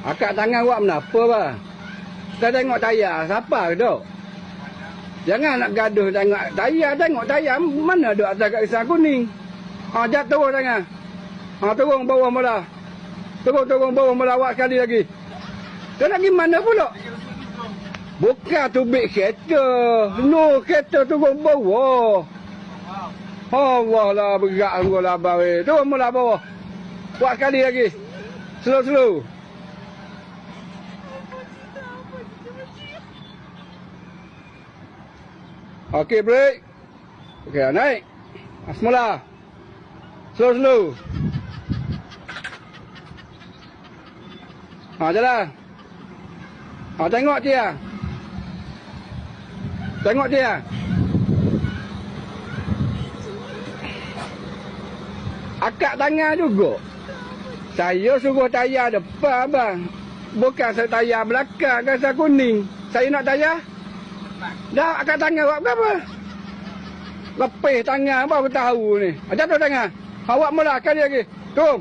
Akak tangan awak kenapa, bah? Kita tengok tayar, siapa tu? Jangan nak gaduh tengok tayar. Mana duk atas kat risau kuning? Jat turun tangan. Turun bawah mula. Turun bawah mula awak sekali lagi. Kau nak pergi mana pula? Bukan tubik kereta. No, kereta turun bawah. Allah lah berat kau lah abang. Turun mula bawah. Buat sekali lagi. Slow. Okey, break. Okey, naik. Semula. Slow. Jalan. Tengok dia. Akak tangan juga. Saya suruh tayar depan, abang. Bukan saya tayar belakang, garis kuning. Saya nak tayar. Dah, akak tangan awak berapa? Lepih tangan, baru tahu ni. Jatuh tangan. Awak mula kali lagi. Turun.